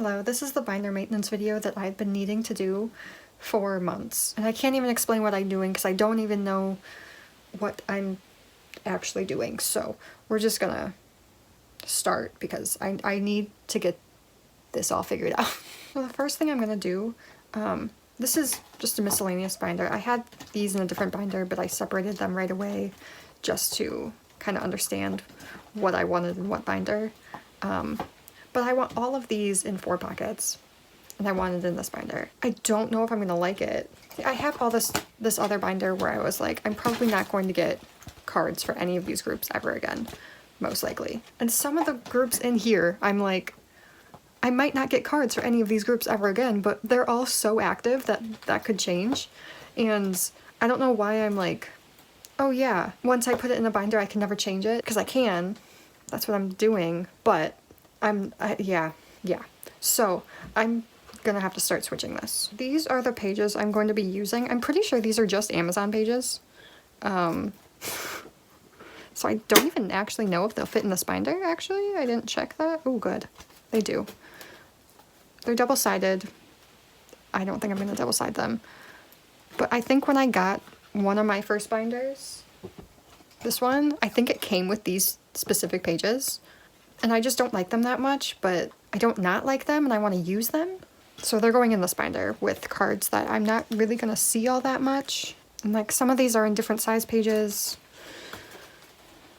Hello, this is the binder maintenance video that I've been needing to do for months. And I can't even explain what I'm doing because I don't even know what I'm actually doing. So we're just gonna start because I need to get this all figured out. So the first thing I'm gonna do, this is just a miscellaneous binder. I had these in a different binder, but I separated them right away just to kind of understand what I wanted in what binder. But I want all of these in 4 pockets, and I want it in this binder. I don't know if I'm gonna like it. I have all this other binder where I was like, I'm probably not going to get cards for any of these groups ever again, most likely. And some of the groups in here, I'm like, I might not get cards for any of these groups ever again, but they're all so active that that could change. And I don't know why I'm like, oh yeah, once I put it in a binder, I can never change it, because I can. That's what I'm doing, but yeah. So I'm gonna have to start switching this. These are the pages I'm going to be using. I'm pretty sure these are just Amazon pages. So I don't even actually know if they'll fit in this binder, actually. I didn't check that. Oh, good. They do. They're double-sided. I don't think I'm gonna double-side them. But I think when I got one of my first binders, this one, I think it came with these specific pages. And I just don't like them that much, but I don't not like them and I want to use them. So they're going in this binder with cards that I'm not really going to see all that much. And like some of these are in different size pages.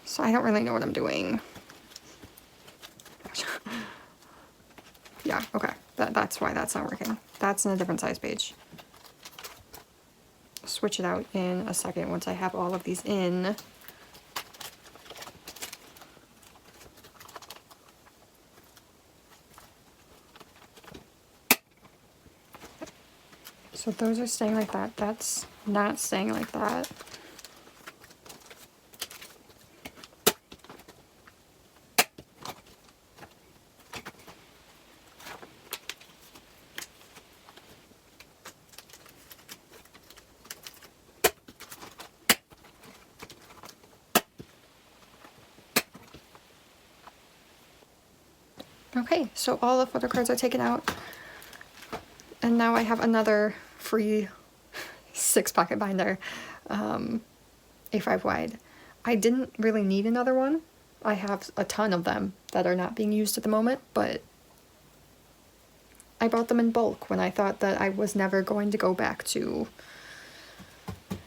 So I don't really know what I'm doing. Yeah, okay. That's why that's not working. That's in a different size page. Switch it out in a second once I have all of these in. So those are staying like that. That's not staying like that. Okay, so all the photo cards are taken out. And now I have another free 6-pocket binder, A5 wide. I didn't really need another one. I have a ton of them that are not being used at the moment, but I bought them in bulk when I thought that I was never going to go back to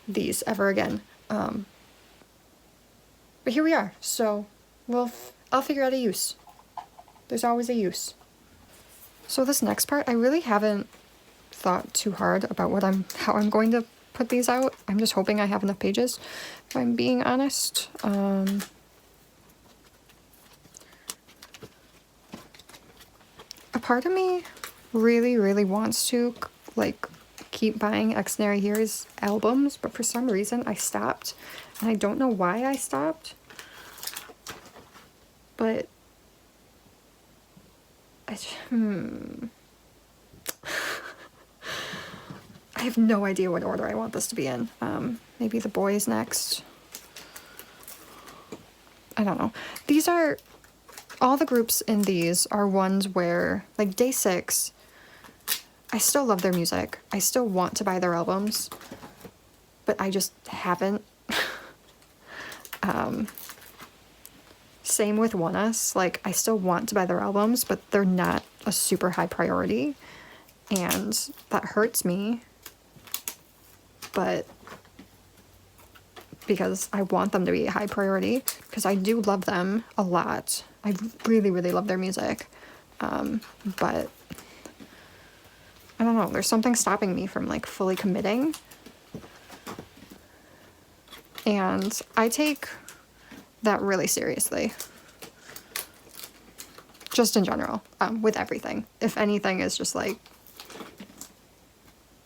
these ever again. But here we are, so I'll figure out a use. There's always a use. So this next part, I really haven't thought too hard about how I'm going to put these out. I'm just hoping I have enough pages, if I'm being honest. A part of me really wants to like keep buying Exnary Here's albums, but for some reason I stopped, and I don't know why I stopped, but I have no idea what order I want this to be in. Maybe the boys next. I don't know. These are, all the groups in these are ones where, like Day 6, I still love their music. I still want to buy their albums, but I just haven't. Same with ONEUS. Like, I still want to buy their albums, but they're not a super high priority, and that hurts me. But because I want them to be a high priority, because I do love them a lot. I really love their music. But I don't know, there's something stopping me from like fully committing. And I take that really seriously. Just in general, with everything. If anything is just like,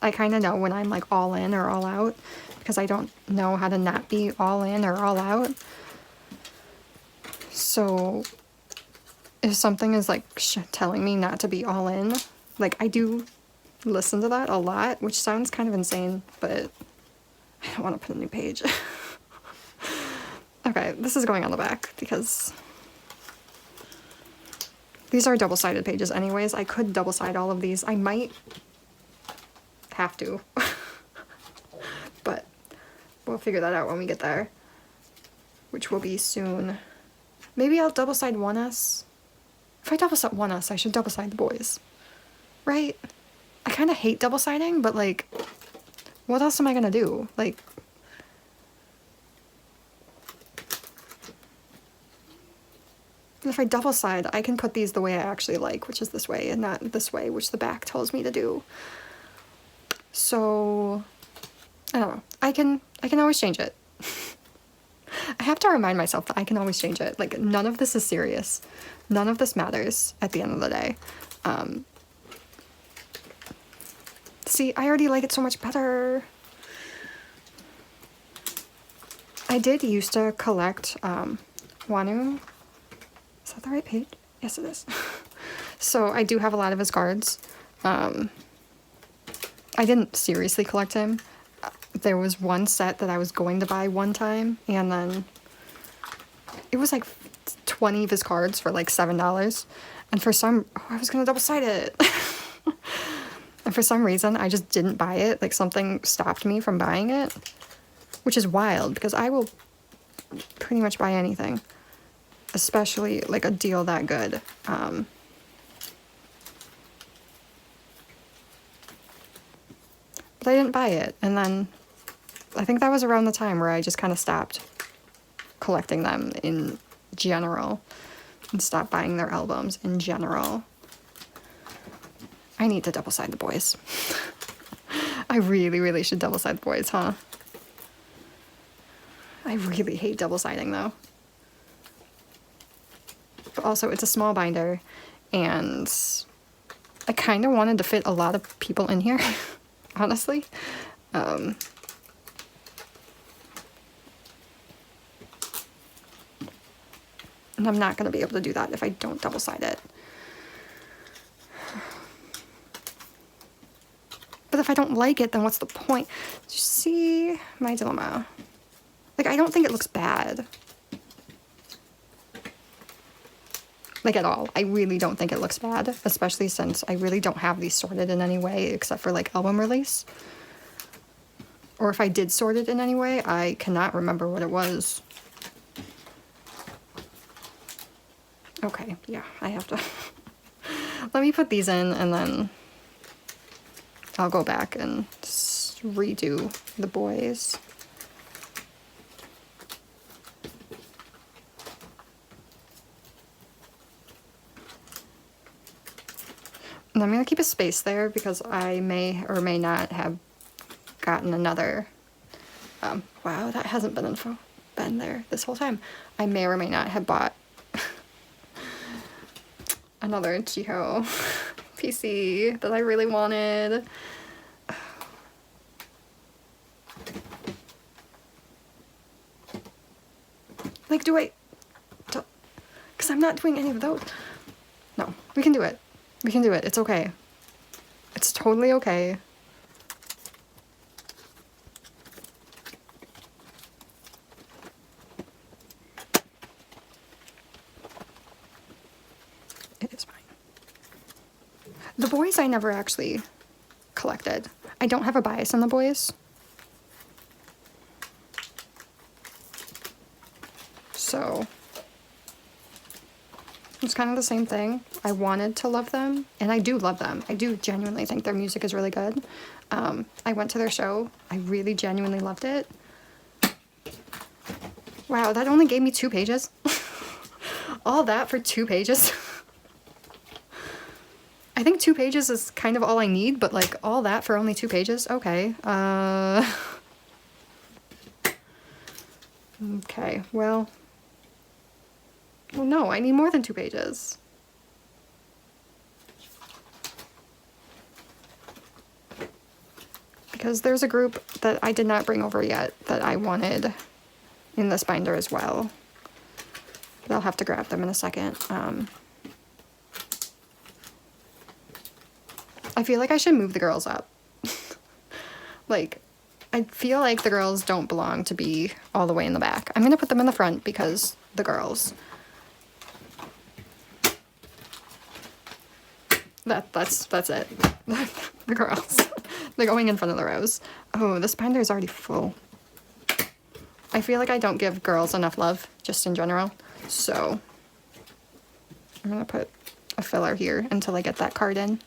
I kind of know when I'm like all in or all out, because I don't know how to not be all in or all out. So if something is like telling me not to be all in, like I do listen to that a lot, which sounds kind of insane, but I don't want to put a new page. Okay, this is going on the back because These are double-sided pages anyways. I could double-side all of these. I might have to. But we'll figure that out when we get there. Which will be soon. Maybe I'll double-side 1S. If I double-side 1S, I should double-side the boys. Right? I kind of hate double-siding, but like, what else am I gonna do? Like, if I double side, I can put these the way I actually like, which is this way, and not this way, which the back tells me to do. So, I don't know. I can always change it. I have to remind myself that I can always change it. Like, none of this is serious. None of this matters at the end of the day. See, I already like it so much better. I did used to collect Wanu. Is that the right page? Yes, it is. So I do have a lot of his cards. I didn't seriously collect him. There was one set that I was going to buy one time, and then it was like 20 of his cards for like $7. And for some, I was gonna double side it. And for some reason, I just didn't buy it. Like, something stopped me from buying it, which is wild because I will pretty much buy anything. Especially, like, a deal that good. But I didn't buy it, and then I think that was around the time where I just kind of stopped collecting them in general and stopped buying their albums in general. I need to double side the boys. I really, really should double side the boys, huh? I really hate double siding though. But also, it's a small binder, and I kind of wanted to fit a lot of people in here, honestly. And I'm not going to be able to do that if I don't double-side it. But if I don't like it, then what's the point? Did you see my dilemma? Like, I don't think it looks bad. Like, at all. I really don't think it looks bad, especially since I really don't have these sorted in any way except for, like, album release. Or if I did sort it in any way, I cannot remember what it was. Okay, yeah, I have to... Let me put these in, and then I'll go back and redo the boys. And I'm going to keep a space there because I may or may not have gotten another... wow, that hasn't been there this whole time. I may or may not have bought another Jiho PC that I really wanted. Like, do I... Because I'm not doing any of those. No, we can do it. We can do it. It's okay. It's totally okay. It is fine. The boys I never actually collected. I don't have a bias on the boys. So it's kind of the same thing. I wanted to love them, and I do love them. I do genuinely think their music is really good. I went to their show. I really genuinely loved it. Wow, that only gave me 2 pages. All that for 2 pages. I think 2 pages is kind of all I need, but like all that for only 2 pages? Okay. Okay, well, no, I need more than 2 pages. Because there's a group that I did not bring over yet that I wanted in this binder as well. But I'll have to grab them in a second. I feel like I should move the girls up. Like, I feel like the girls don't belong to be all the way in the back. I'm gonna put them in the front because the girls. That's it. The girls. They're going in front of the rows. Oh, this binder is already full. I feel like I don't give girls enough love, just in general. So I'm gonna put a filler here until I get that card in.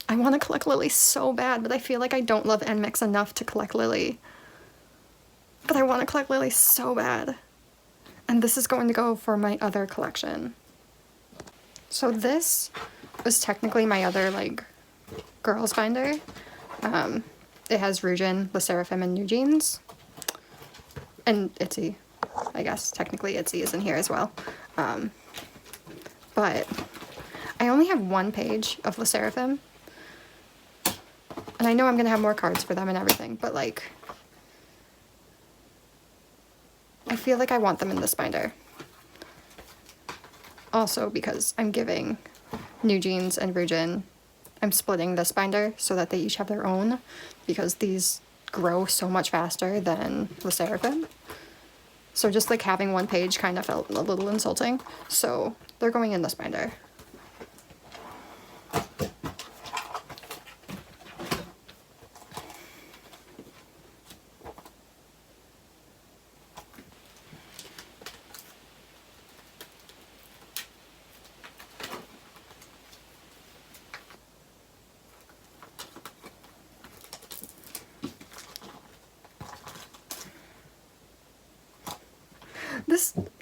I want to collect Lily so bad, but I feel like I don't love NMIX enough to collect Lily. But I want to collect Lily so bad. And this is going to go for my other collection. So this was technically my other, like, girls binder. It has Ryujin, Le Sserafim, and New Jeans. And ITZY, I guess. Technically ITZY is in here as well. But I only have one page of Le Sserafim. And I know I'm gonna have more cards for them and everything, but like, I feel like I want them in this binder. Also because I'm giving New Jeans and Ryujin, I'm splitting this binder so that they each have their own, because these grow so much faster than Le Sserafim. So just like having one page kind of felt a little insulting. So they're going in this binder.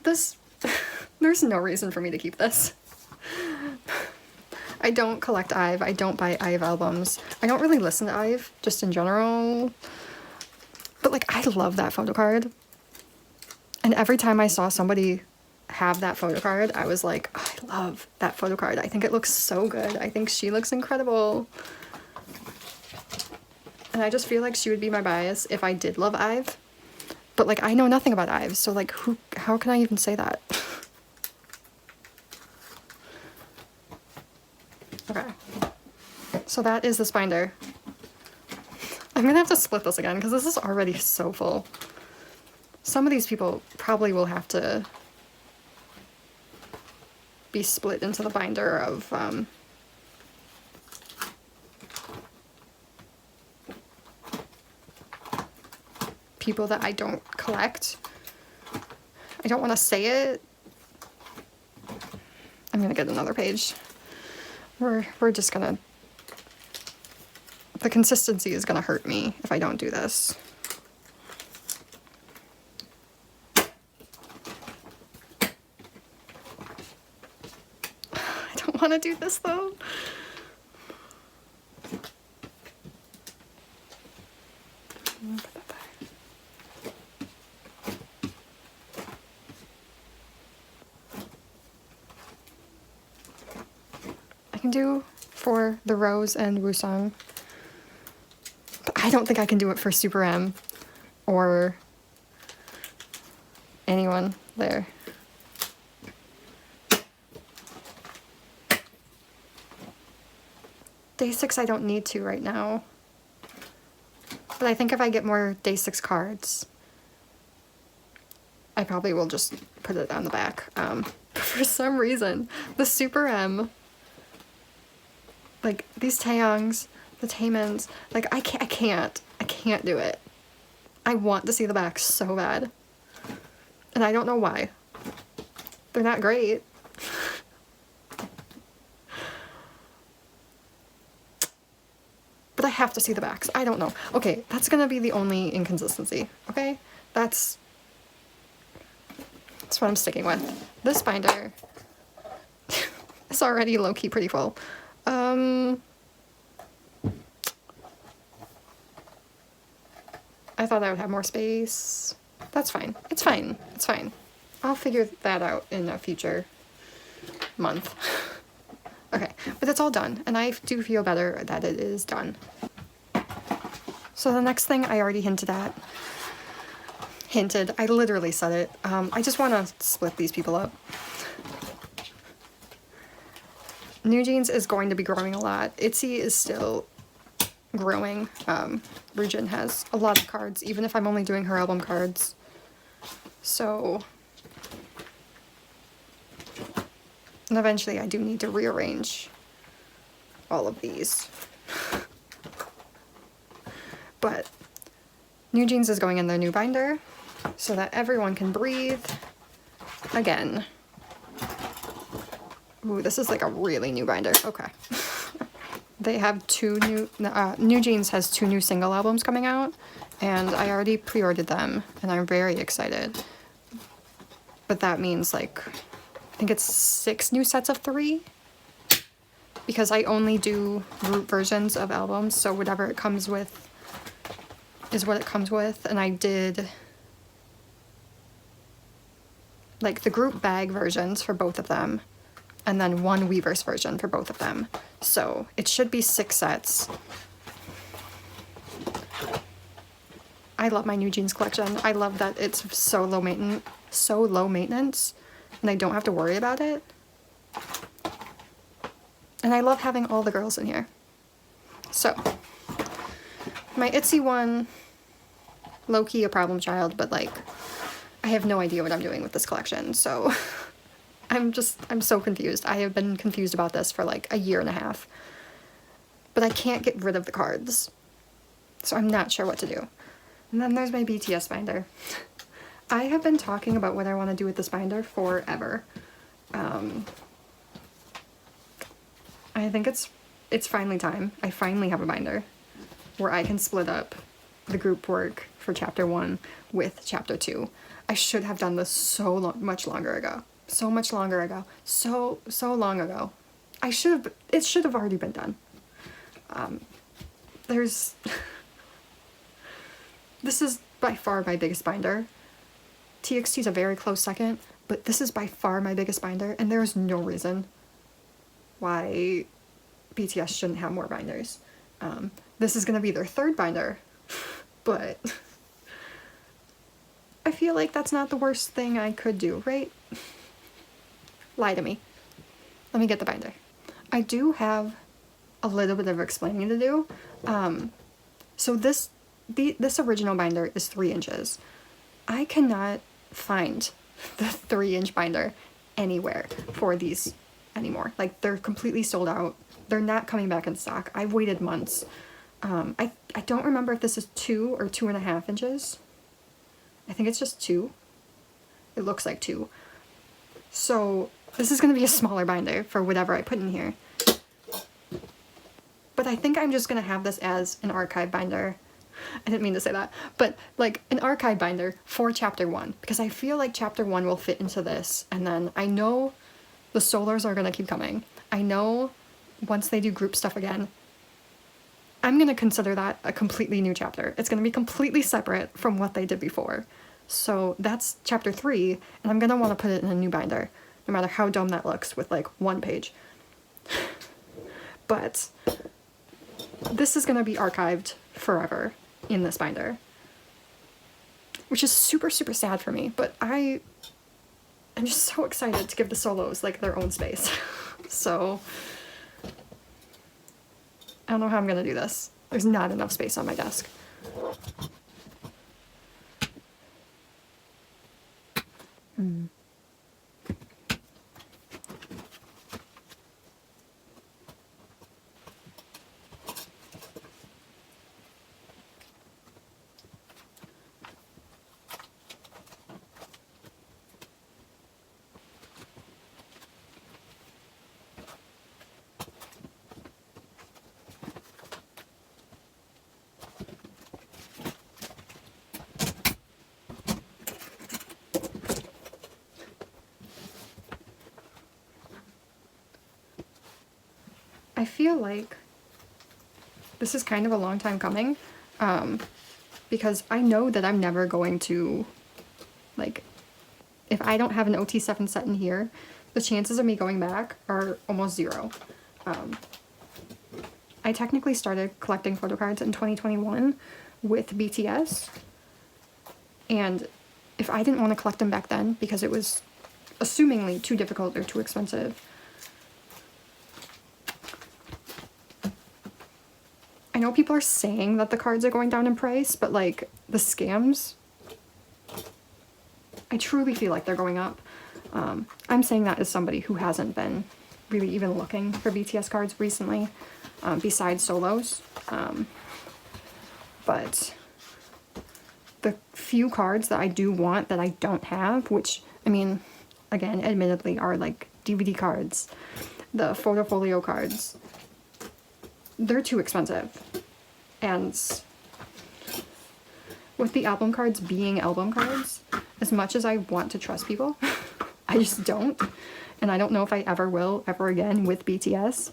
This, there's no reason for me to keep this. I don't collect IVE, I don't buy IVE albums. I don't really listen to IVE, just in general. But like, I love that photo card. And every time I saw somebody have that photo card, I was like, oh, I love that photo card. I think it looks so good. I think she looks incredible. And I just feel like she would be my bias if I did love IVE. But like, I know nothing about IVE, so like, how can I even say that? Okay. So that is this binder. I'm gonna have to split this again, because this is already so full. Some of these people probably will have to be split into the binder of, people that I don't collect. I don't want to say it. I'm gonna get another page. We're just gonna... The consistency is gonna hurt me if I don't do this. I don't want to do this though. Can do for the Rose and Wusong, but I don't think I can do it for Super M or anyone there. Day 6 I don't need to right now, but I think if I get more Day 6 cards, I probably will just put it on the back. For some reason, the Super M, like, these Taeyongs, the Taemons, like, I can't do it. I want to see the back so bad. And I don't know why. They're not great. But I have to see the backs. I don't know. Okay, that's gonna be the only inconsistency, okay? That's what I'm sticking with. This binder is already low-key pretty full. I thought I would have more space. That's fine. It's fine. It's fine. I'll figure that out in a future month. Okay, but it's all done, and I do feel better that it is done. So the next thing I already hinted at. I literally said it. I just want to split these people up. New Jeans is going to be growing a lot. ITZY is still growing. Ryujin has a lot of cards, even if I'm only doing her album cards. So And eventually I do need to rearrange all of these. But New Jeans is going in their new binder so that everyone can breathe again. Ooh, this is like a really new binder. Okay. They have New Jeans has 2 new single albums coming out, and I already pre-ordered them, and I'm very excited. But that means like, I think it's 6 new sets of 3, because I only do group versions of albums, so whatever it comes with is what it comes with, and I did like the group bag versions for both of them, and then 1 Weverse version for both of them. So it should be 6 sets. I love my New Jeans collection. I love that it's so low maintenance, and I don't have to worry about it. And I love having all the girls in here. So, my ITZY one, low-key a problem child, but like, I have no idea what I'm doing with this collection, so I'm so confused. I have been confused about this for like a year and a half. But I can't get rid of the cards, so I'm not sure what to do. And then there's my BTS binder. I have been talking about what I want to do with this binder forever. I think it's finally time. I finally have a binder where I can split up the group work for chapter 1 with chapter 2. I should have done this much longer ago. So much longer ago. So long ago. It should have already been done. This is by far my biggest binder. TXT is a very close second, but this is by far my biggest binder, and there is no reason why BTS shouldn't have more binders. This is gonna be their 3rd binder, but I feel like that's not the worst thing I could do, right? Lie to me. Let me get the binder. I do have a little bit of explaining to do. So this original binder is 3 inches. I cannot find the 3-inch binder anywhere for these anymore. Like, they're completely sold out. They're not coming back in stock. I've waited months. I don't remember if this is 2 or 2.5 inches. I think it's just 2. It looks like 2. So this is going to be a smaller binder for whatever I put in here. But I think I'm just going to have this as an archive binder. I didn't mean to say that, but like an archive binder for chapter 1, because I feel like chapter 1 will fit into this, and then I know the solos are going to keep coming. I know once they do group stuff again, I'm going to consider that a completely new chapter. It's going to be completely separate from what they did before. So that's chapter 3, and I'm going to want to put it in a new binder, no matter how dumb that looks with like 1 page. But this is going to be archived forever in this binder, which is super sad for me, but I'm just so excited to give the solos like their own space. So I don't know how I'm gonna do this. There's not enough space on my desk. I feel like this is kind of a long time coming, because I know that I'm never going to, like, if I don't have an OT7 set in here, the chances of me going back are almost 0. I technically started collecting photo cards in 2021 with BTS, and if I didn't want to collect them back then because it was assumingly too difficult or too expensive, I know people are saying that the cards are going down in price, but like the scams, I truly feel like they're going up. I'm saying that as somebody who hasn't been really even looking for BTS cards recently, besides solos. But the few cards that I do want that I don't have, which, I mean, again, admittedly, are like DVD cards, the photofolio cards, they're too expensive. And with the album cards being album cards, as much as I want to trust people, I just don't. And I don't know if I ever will ever again with BTS.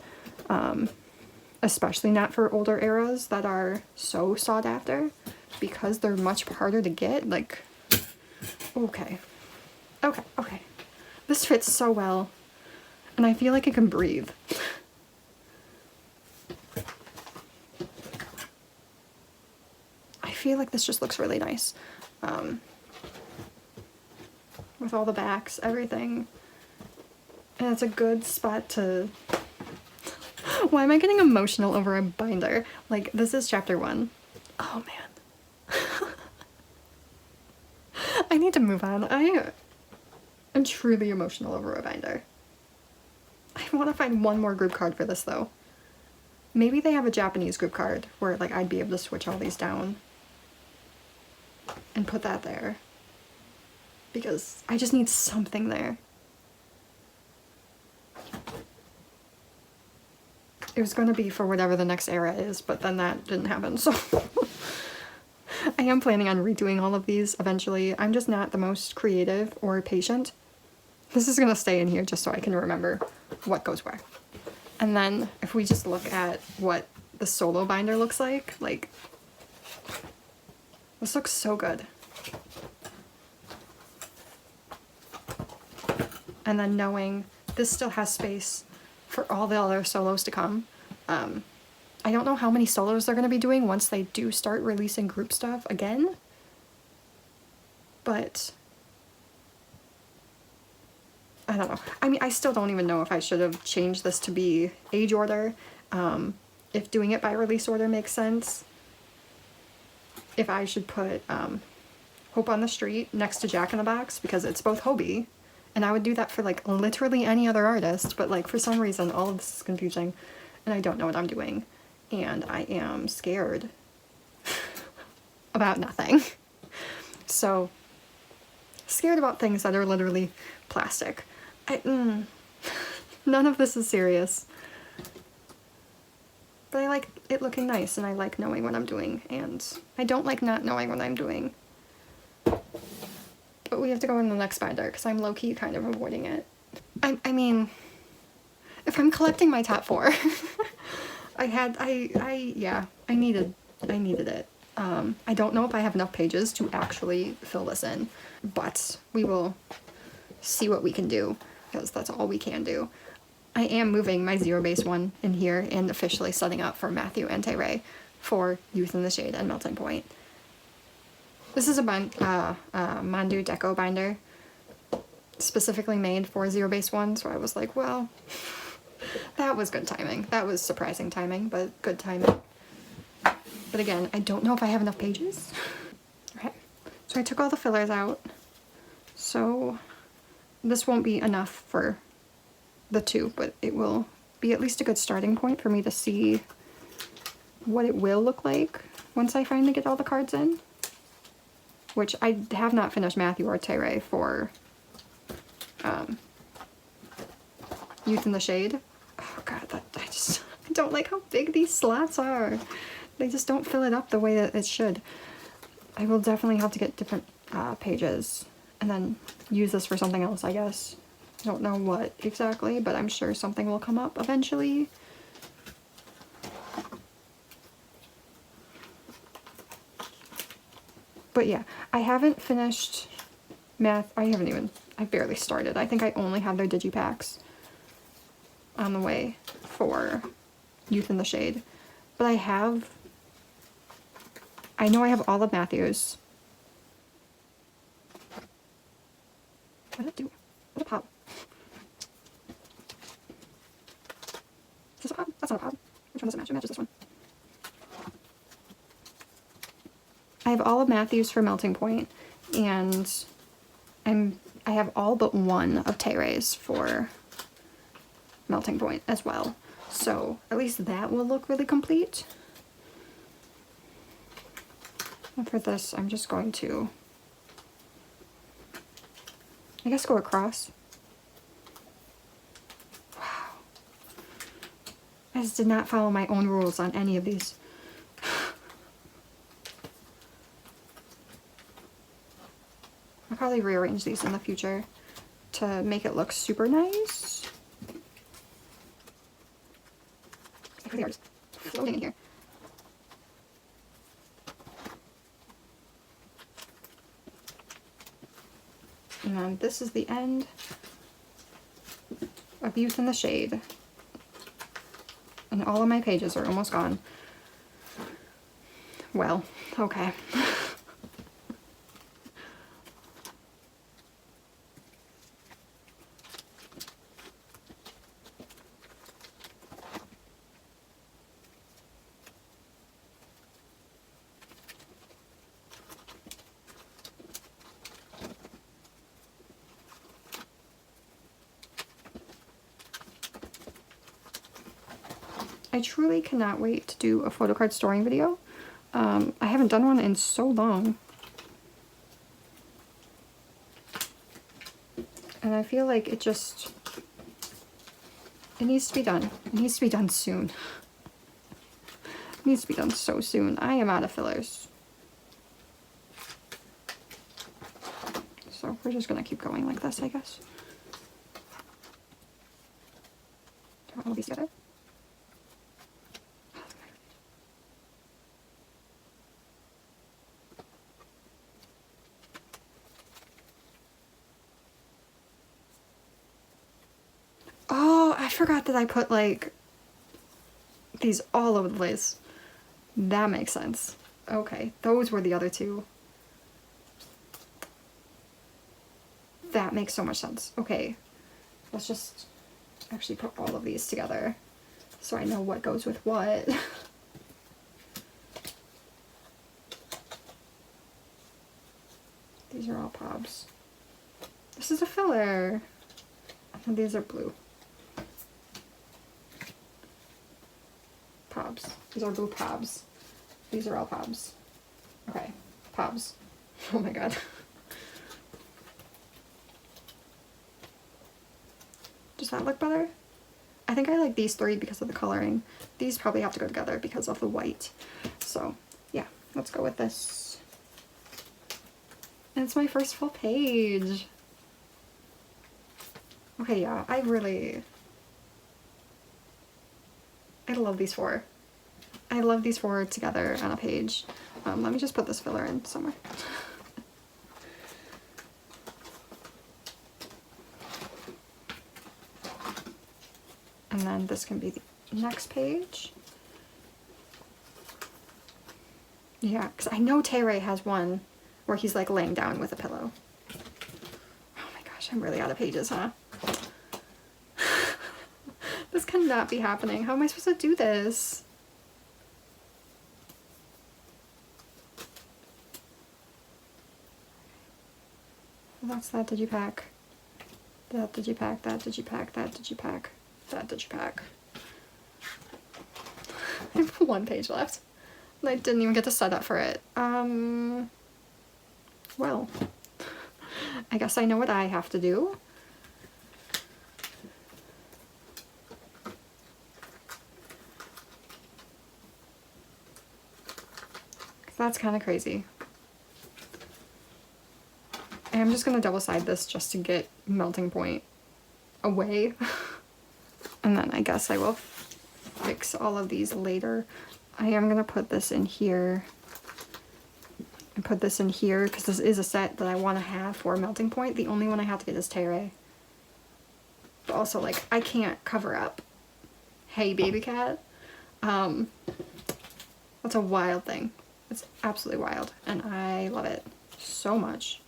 Especially not for older eras that are so sought after, because they're much harder to get. Like, okay. This fits so well. And I feel like it can breathe. I feel like this just looks really nice. With all the backs, everything. And it's a good spot to... Why am I getting emotional over a binder? Like, this is chapter 1. Oh, man. I need to move on. I am truly emotional over a binder. I want to find one more group card for this, though. Maybe they have a Japanese group card where, like, I'd be able to switch all these down and put that there. Because I just need something there. It was going to be for whatever the next era is, but then that didn't happen, so... I am planning on redoing all of these eventually. I'm just not the most creative or patient. This is going to stay in here just so I can remember what goes where. And then, if we just look at what the solo binder looks like, this looks so good. And then knowing this still has space for all the other solos to come. I don't know how many solos they're going to be doing once they do start releasing group stuff again. But I don't know. I mean, I still don't even know if I should have changed this to be age order. If doing it by release order makes sense. If I should put Hope on the Street next to Jack in the Box, because it's both Hobie. And I would do that for, like, literally any other artist, but, like, for some reason, all of this is confusing, and I don't know what I'm doing. And I am scared about nothing. So, scared about things that are literally plastic. None of this is serious. But I like it looking nice, and I like knowing what I'm doing, and I don't like not knowing what I'm doing. But we have to go in the next binder, because I'm low-key kind of avoiding it. I mean, if I'm collecting my top 4, I needed it. I don't know if I have enough pages to actually fill this in, but we will see what we can do, because that's all we can do. I am moving my Zerobaseone in here and officially setting up for Matthew and Taeray for Youth in the Shade and Melting Point. This is a Mandu Deco binder, specifically made for Zerobaseone, so I was like, well, that was good timing. That was surprising timing, but good timing. But again, I don't know if I have enough pages. Okay, so I took all the fillers out, so this won't be enough for the 2, but it will be at least a good starting point for me to see what it will look like once I finally get all the cards in. Which I have not finished Matthew or Taeray for Youth in the Shade. Oh god, I don't like how big these slots are. They just don't fill it up the way that it should. I will definitely have to get different pages and then use this for something else, I guess. I don't know what exactly, but I'm sure something will come up eventually. But yeah, I haven't finished math. I barely started. I think I only have their digipacks on the way for Youth in the Shade. But I know I have all of Matthew's. What did it do? What a pop? Is this a pop? That's not a pop. Which one does it match? It matches this one. I have all of Matthew's for Melting Point, and I I have all but one of Taere's for melting point as well. So at least that will look really complete. And for this, I'm just going to, I guess, go across. Wow. I just did not follow my own rules on any of these. I'll probably rearrange these in the future to make it look super nice. They are just floating in here. And then this is the end of Youth in the Shade. And all of my pages are almost gone. Well, okay. I truly cannot wait to do a photo card storing video. I haven't done one in so long. And I feel like it needs to be done. It needs to be done soon. It needs to be done so soon. I am out of fillers. So we're just gonna keep going like this, I guess. Throw all these together. Oh, I forgot that I put like these all over the place. That makes sense. Okay, those were the other two. That makes so much sense. Okay, let's just actually put all of these together so I know what goes with what. These are all pobs. This is a filler. And these are blue. Pobs. These are blue pobs. These are all pobs. Okay, pobs. Oh my god. Does that look better? I think I like these three because of the coloring. These probably have to go together because of the white. So yeah, let's go with this. And it's my first full page. Okay, yeah, I love these four. I love these four together on a page. Let me just put this filler in somewhere. And then this can be the next page. Yeah, because I know Taeray has one where he's like laying down with a pillow. Oh my gosh, I'm really out of pages, huh? This cannot be happening. How am I supposed to do this? That's that digipack. That digipack, that digipack, that digipack, that digipack. I have one page left. And I didn't even get to set up for it. Well, I guess I know what I have to do. That's kind of crazy. And I'm just gonna double side this just to get melting point away. And then I guess I will fix all of these later. I am gonna put this in here and put this in here because this is a set that I want to have for melting point. The only one I have to get is Taeray. But also, like, I can't cover up Hey Baby Cat. That's a wild thing. It's absolutely wild, and I love it so much.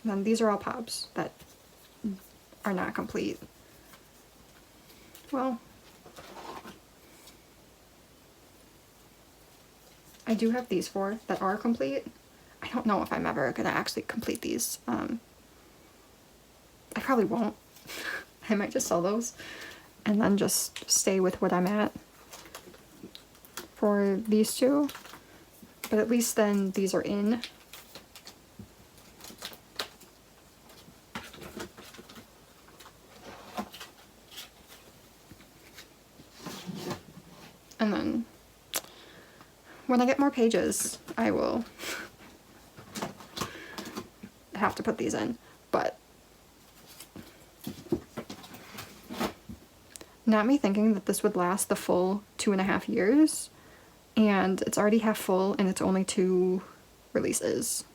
And then these are all pops that are not complete. Well, I do have these 4 that are complete. I don't know if I'm ever gonna actually complete these. I probably won't. I might just sell those and then just stay with what I'm at for these 2. But at least then these are in. And then when I get more pages, I will have to put these in. But not me thinking that this would last the full 2.5 years, and it's already half full and it's only 2 releases.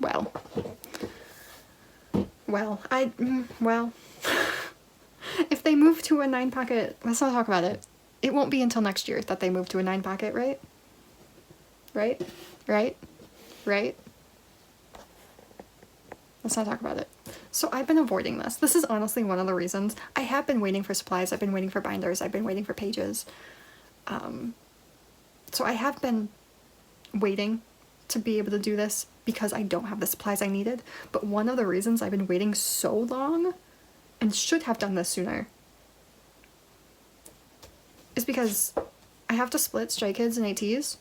Well, if they move to a 9 pocket, let's not talk about it. It won't be until next year that they move to a 9 pocket, right? Right? Let's not talk about it. So I've been avoiding this. This is honestly one of the reasons. I have been waiting for supplies, I've been waiting for binders, I've been waiting for pages. So I have been waiting to be able to do this because I don't have the supplies I needed. But one of the reasons I've been waiting so long, and should have done this sooner, is because I have to split Stray Kids and ATEEZ.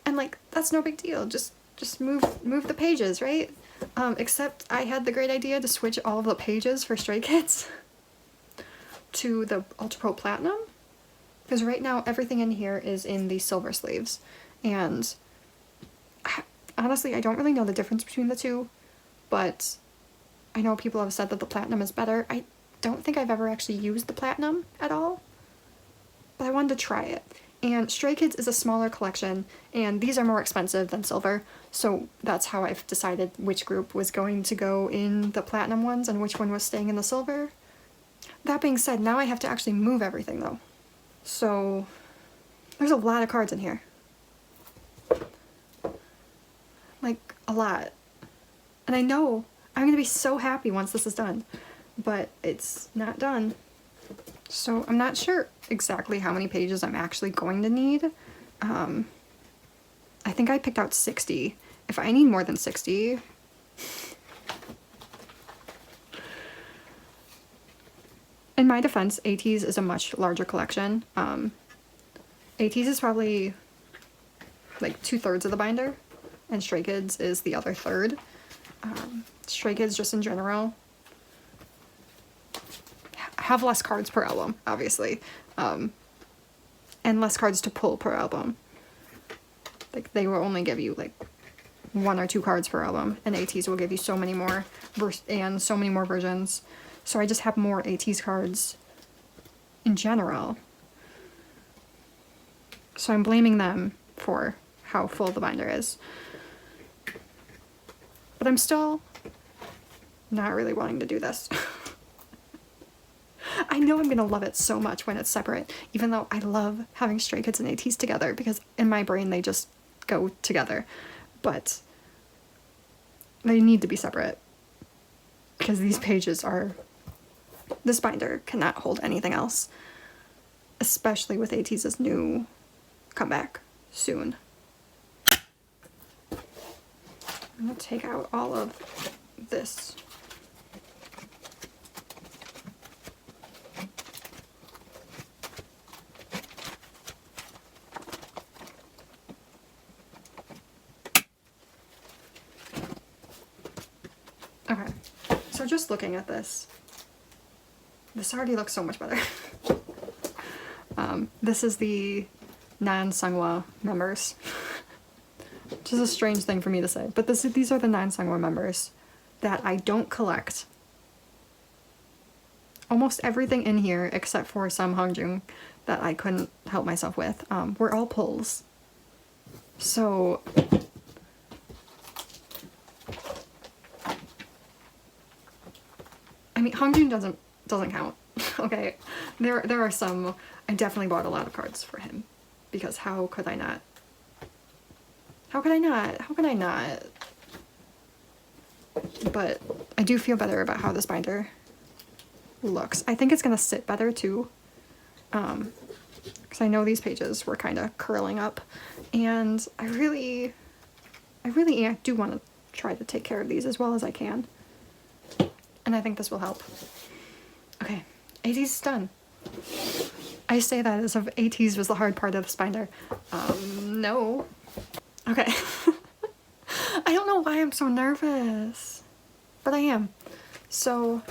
And like, that's no big deal. Just move the pages, right? Except I had the great idea to switch all of the pages for Stray Kids to the Ultra Pro Platinum. Because right now everything in here is in the silver sleeves. And honestly, I don't really know the difference between the 2. But I know people have said that the platinum is better. I don't think I've ever actually used the platinum at all. But I wanted to try it. And Stray Kids is a smaller collection, and these are more expensive than silver, so that's how I've decided which group was going to go in the platinum ones and which one was staying in the silver. That being said, now I have to actually move everything though. So there's a lot of cards in here. Like, a lot. And I know I'm gonna be so happy once this is done, but it's not done. So I'm not sure exactly how many pages I'm actually going to need. I think I picked out 60. If I need more than 60... In my defense, ATEEZ is a much larger collection. ATEEZ is probably like 2/3 of the binder, and Stray Kids is the other third. Stray Kids just in general have less cards per album, obviously, and less cards to pull per album. Like, they will only give you like 1 or 2 cards per album, and ATEEZ will give you so many more, and so many more versions. So I just have more ATEEZ cards in general. So I'm blaming them for how full the binder is. But I'm still not really wanting to do this. I know I'm gonna love it so much when it's separate, even though I love having Stray Kids and ATEEZ together, because in my brain they just go together. But they need to be separate, because these pages are... This binder cannot hold anything else, especially with ATEEZ's new comeback soon. I'm gonna take out all of this. Okay, so just looking at this, this already looks so much better. This is the non-Seonghwa members. Which is a strange thing for me to say, but these are the non-Seonghwa members that I don't collect. Almost everything in here, except for some Hongjoong that I couldn't help myself with, were all pulls. So... I mean, Hongjoong doesn't count. Okay, there are some. I definitely bought a lot of cards for him, because how could I not? How could I not? How could I not? But I do feel better about how this binder looks. I think it's gonna sit better too. because I know these pages were kind of curling up, and I really do want to try to take care of these as well as I can, and I think this will help. Okay, ATEEZ is done. I say that as if ATEEZ was the hard part of this binder. No. Okay. I don't know why I'm so nervous, but I am. So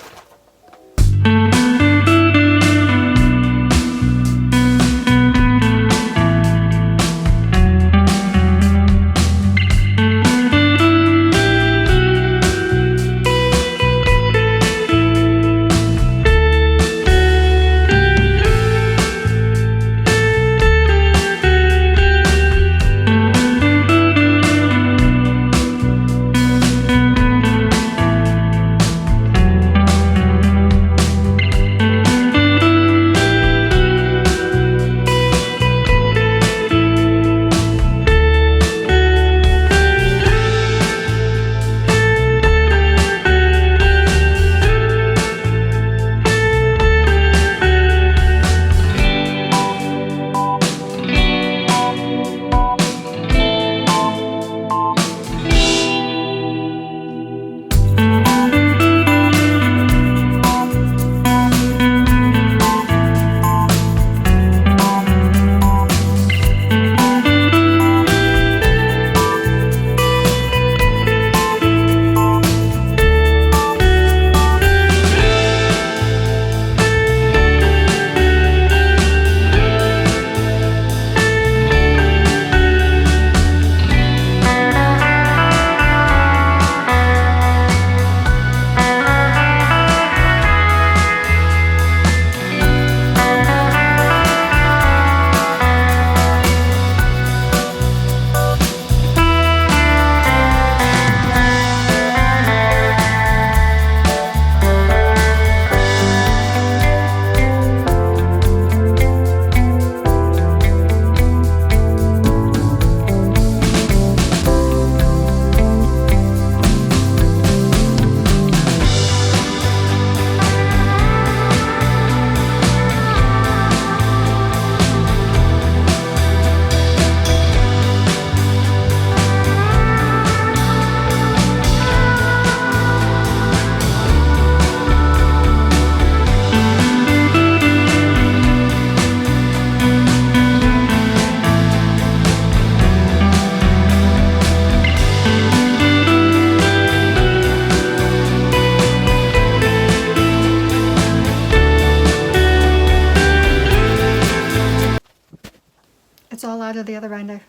it's all out of the other binder.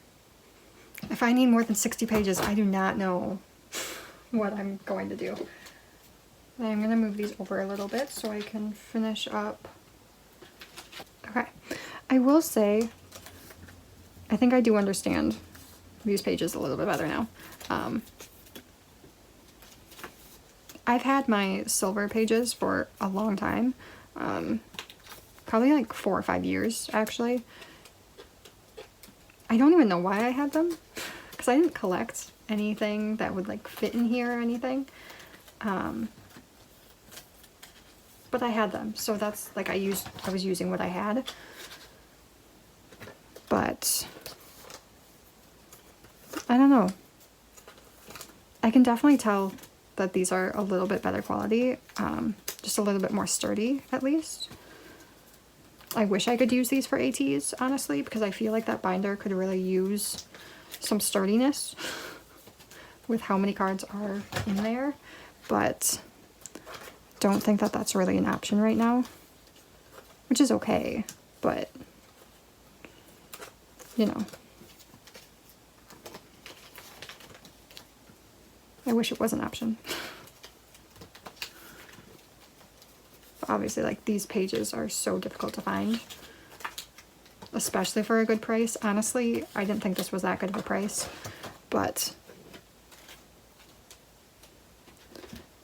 If I need more than 60 pages, I do not know what I'm going to do. I'm going to move these over a little bit so I can finish up. Okay, I will say, I think I do understand these pages a little bit better now. I've had my silver pages for a long time, probably like 4 or 5 years actually. I don't even know why I had them, because I didn't collect anything that would like fit in here or anything. But I had them, so that's like I was using what I had. But I don't know. I can definitely tell that these are a little bit better quality, just a little bit more sturdy at least. I wish I could use these for ATEEZ, honestly, because I feel like that binder could really use some sturdiness with how many cards are in there, but don't think that that's really an option right now, which is okay, but you know, I wish it was an option. Obviously, like, these pages are so difficult to find, especially for a good price. Honestly, I didn't think this was that good of a price, but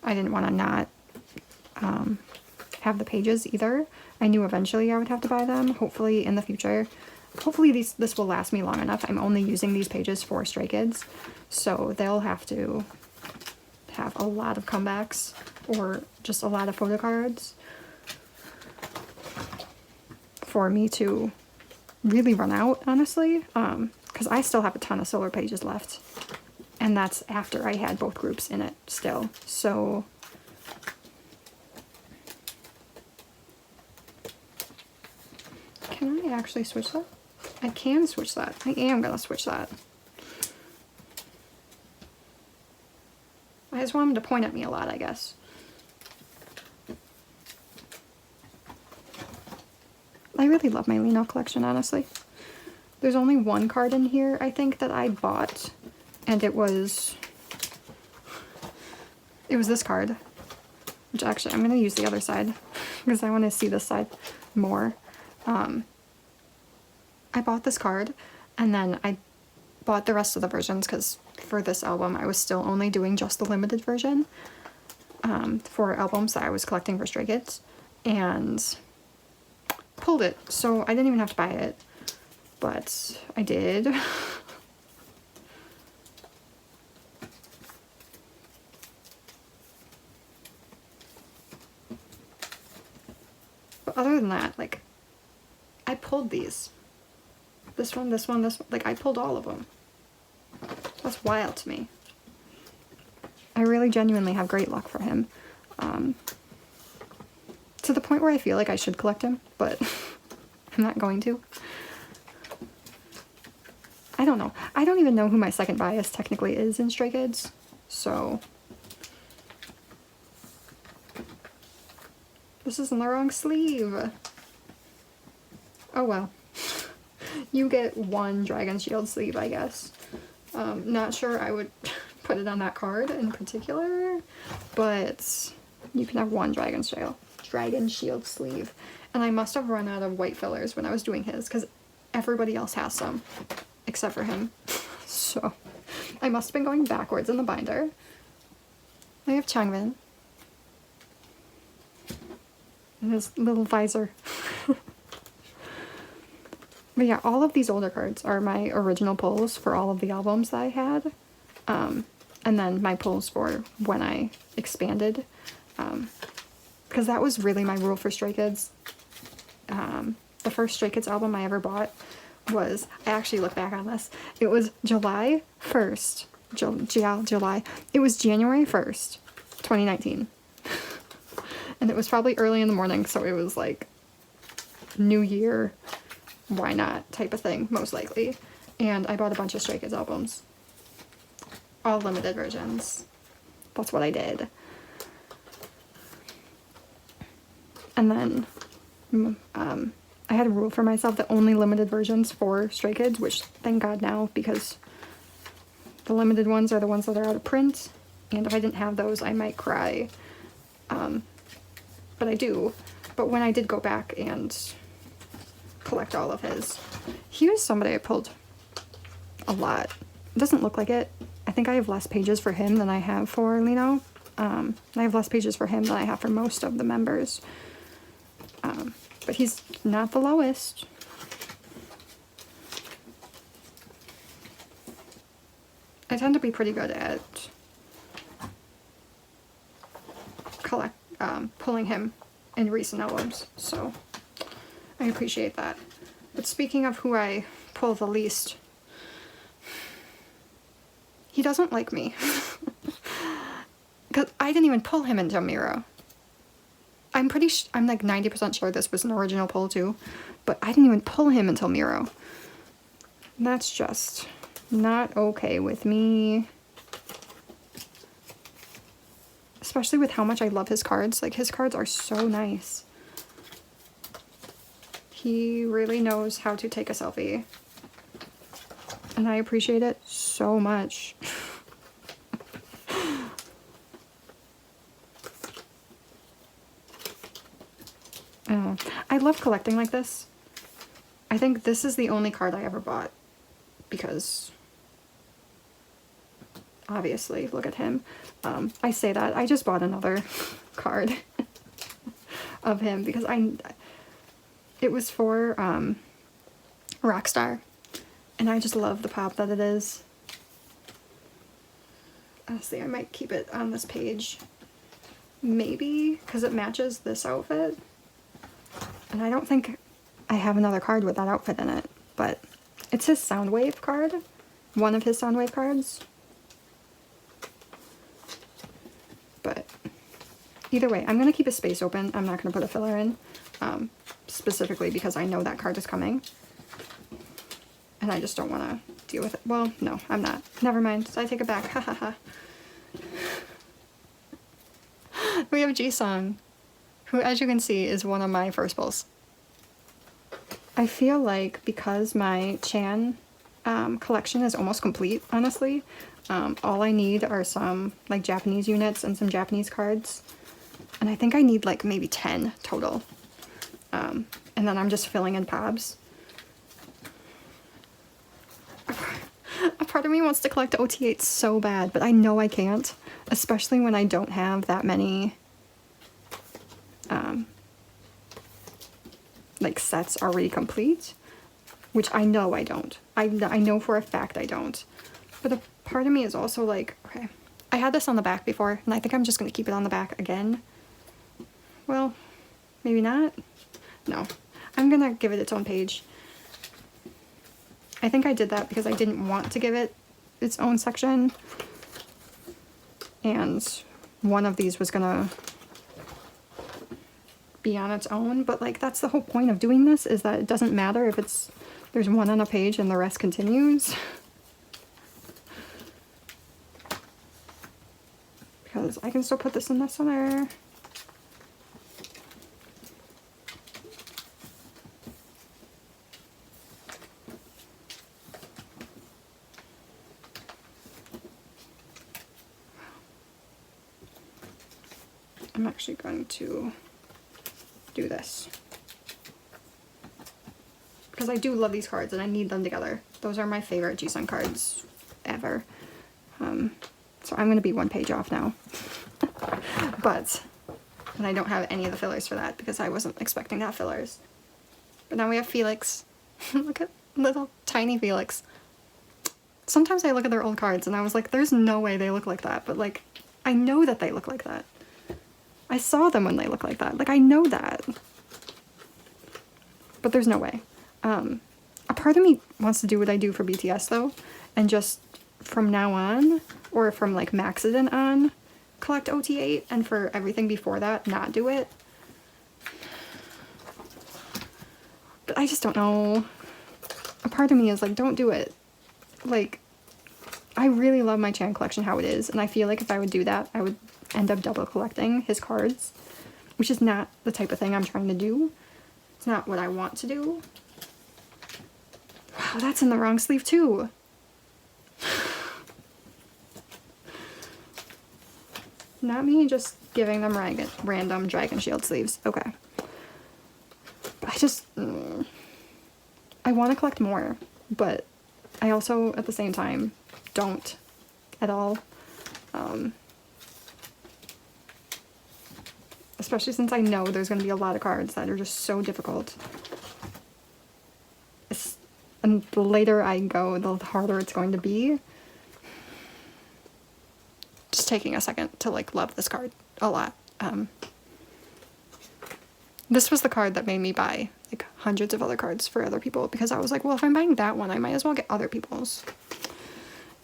I didn't want to not have the pages either. I knew eventually I would have to buy them, hopefully in the future. Hopefully this will last me long enough. I'm only using these pages for Stray Kids, so they'll have to have a lot of comebacks or just a lot of photo cards for me to really run out, honestly, because I still have a ton of solar pages left, and that's after I had both groups in it still. So can I actually switch that? I can switch that. I am gonna switch that. I just want him to point at me a lot, I guess. I really love my Lino collection, honestly. There's only one card in here, I think, that I bought, and it was this card, which actually I'm going to use the other side because I want to see this side more. I bought this card, and then I bought the rest of the versions because for this album I was still only doing just the limited version for albums that I was collecting for Stray Kids, and pulled it, so I didn't even have to buy it, but I did. But other than that, like, I pulled these. This one, this one, this one. Like, I pulled all of them. That's wild to me. I really genuinely have great luck for him. To the point where I feel like I should collect him, but I'm not going to. I don't know. I don't even know who my second bias technically is in Stray Kids, so... This is in the wrong sleeve. Oh well. You get one Dragon Shield sleeve, I guess. Not sure I would put it on that card in particular, but you can have one Dragon Shield sleeve. And I must have run out of white fillers when I was doing his, because everybody else has some, except for him. So, I must have been going backwards in the binder. I have Changbin. And his little visor. But yeah, all of these older cards are my original pulls for all of the albums that I had. And then my pulls for when I expanded. Because that was really my rule for Stray Kids. The first Stray Kids album I ever bought was, I actually look back on this, it was July 1st. July. It was January 1st, 2019. And it was probably early in the morning, so it was like New Year, why not type of thing, most likely. And I bought a bunch of Stray Kids albums. All limited versions. That's what I did. And then I had a rule for myself that only limited versions for Stray Kids, which thank God now, because the limited ones are the ones that are out of print. And if I didn't have those, I might cry. But I do. But when I did go back and collect all of his, he was somebody I pulled a lot. It doesn't look like it. I think I have less pages for him than I have for Lino. I have less pages for him than I have for most of the members. But he's not the lowest. I tend to be pretty good at pulling him in recent albums, so I appreciate that. But speaking of who I pull the least, he doesn't like me. Because I didn't even pull him into Miro. I'm like 90% sure this was an original pull too, but I didn't even pull him until Miro. That's just not okay with me. Especially with how much I love his cards. Like, his cards are so nice. He really knows how to take a selfie. And I appreciate it so much. I love collecting like this. I think this is the only card I ever bought. Because, obviously, look at him. I say that. I just bought another card of him because it was for Rockstar. And I just love the pop that it is. Honestly, I might keep it on this page. Maybe, because it matches this outfit. And I don't think I have another card with that outfit in it. but it's his Soundwave card. One of his Soundwave cards. But either way, I'm going to keep a space open. I'm not going to put a filler in, specifically because I know that card is coming. And I just don't want to deal with it. Well, no, I'm not. Never mind. So I take it back. Ha ha ha. We have Jisung, who, as you can see, is one of my first pulls. I feel like because my Chan collection is almost complete, honestly, all I need are some like Japanese units and some Japanese cards. And I think I need like maybe 10 total. And then I'm just filling in POBs. A part of me wants to collect OT8 so bad, but I know I can't, especially when I don't have that many like sets already complete, which I know I don't. I know for a fact I don't. But a part of me is also like, okay, I had this on the back before, and I think I'm just going to keep it on the back again. Well, maybe not. No, I'm going to give it its own page. I think I did that because I didn't want to give it its own section. And one of these was gonna be on its own, but like that's the whole point of doing this, is that it doesn't matter if there's one on a page and the rest continues. Because I can still put this in the center. I'm actually going to do this because I do love these cards and I need them together. Those are my favorite Jisung cards ever. So I'm going to be one page off now. And I don't have any of the fillers for that because I wasn't expecting to have fillers. But now we have Felix. Look at little tiny Felix. Sometimes I look at their old cards and I was like, there's no way they look like that. But like, I know that they look like that. I saw them when they look like that. Like, I know that. But there's no way. A part of me wants to do what I do for BTS, though. And just, from now on, or from, like, Maxident on, collect OT8. And for everything before that, not do it. But I just don't know. A part of me is like, don't do it. Like, I really love my Chan collection how it is. And I feel like if I would do that, I would end up double collecting his cards, which is not the type of thing I'm trying to do. It's not what I want to do. Wow, that's in the wrong sleeve too. Not me just giving them random Dragon Shield sleeves. Okay. But I just... I want to collect more, but I also, at the same time, don't at all. Especially since I know there's going to be a lot of cards that are just so difficult. And the later I go, the harder it's going to be. Just taking a second to like love this card a lot. This was the card that made me buy like hundreds of other cards for other people, because I was like, well, if I'm buying that one, I might as well get other people's.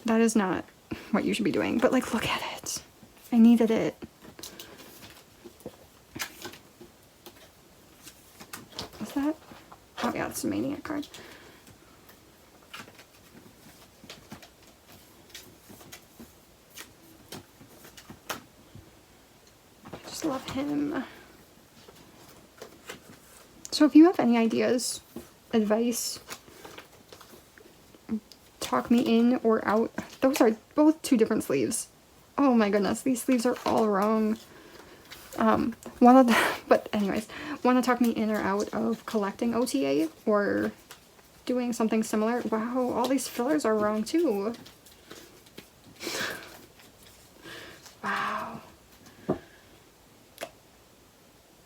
That is not what you should be doing, but like, look at it. I needed it. What's that? Oh yeah, it's a Maniac card. I just love him. So if you have any ideas, advice, talk me in or out. Those are both two different sleeves. Oh my goodness, these sleeves are all wrong. But anyways, want to talk me in or out of collecting OTA or doing something similar? Wow, all these fillers are wrong too. Wow.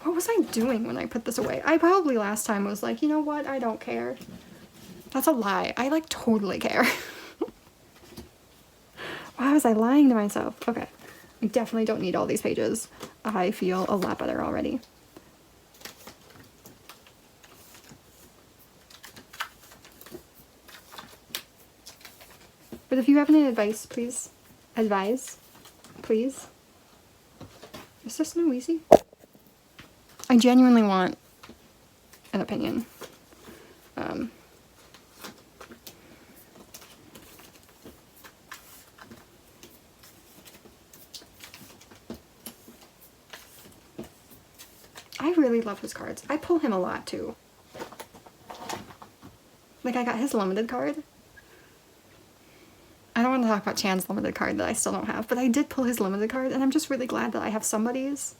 What was I doing when I put this away? I probably last time was like, you know what, I don't care. That's a lie. I like totally care. Why was I lying to myself? Okay. I definitely don't need all these pages. I feel a lot better already. But if you have any advice, please advise, please. Is this new Easy? I genuinely want an opinion. I really love his cards. I pull him a lot too. Like, I got his limited card. I don't want to talk about Chan's limited card that I still don't have, but I did pull his limited card, and I'm just really glad that I have somebody's.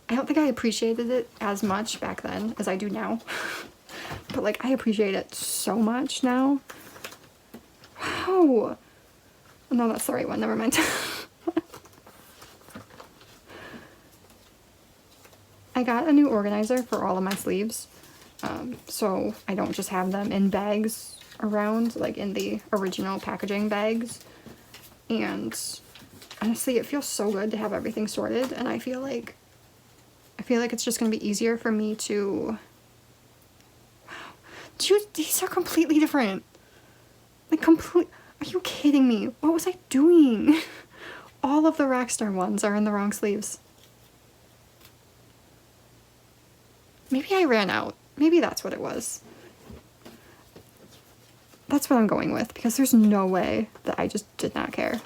I don't think I appreciated it as much back then as I do now. But, like, I appreciate it so much now. Wow! No, that's the right one. Never mind. I got a new organizer for all of my sleeves, so I don't just have them in bags around, like in the original packaging bags. And honestly, it feels so good to have everything sorted, and I feel like it's just gonna be easier for me to... Wow. Dude, these are completely different. Like, are you kidding me? What was I doing? All of the Rockstar ones are in the wrong sleeves. Maybe I ran out. Maybe that's what it was. That's what I'm going with, because there's no way that I just did not care.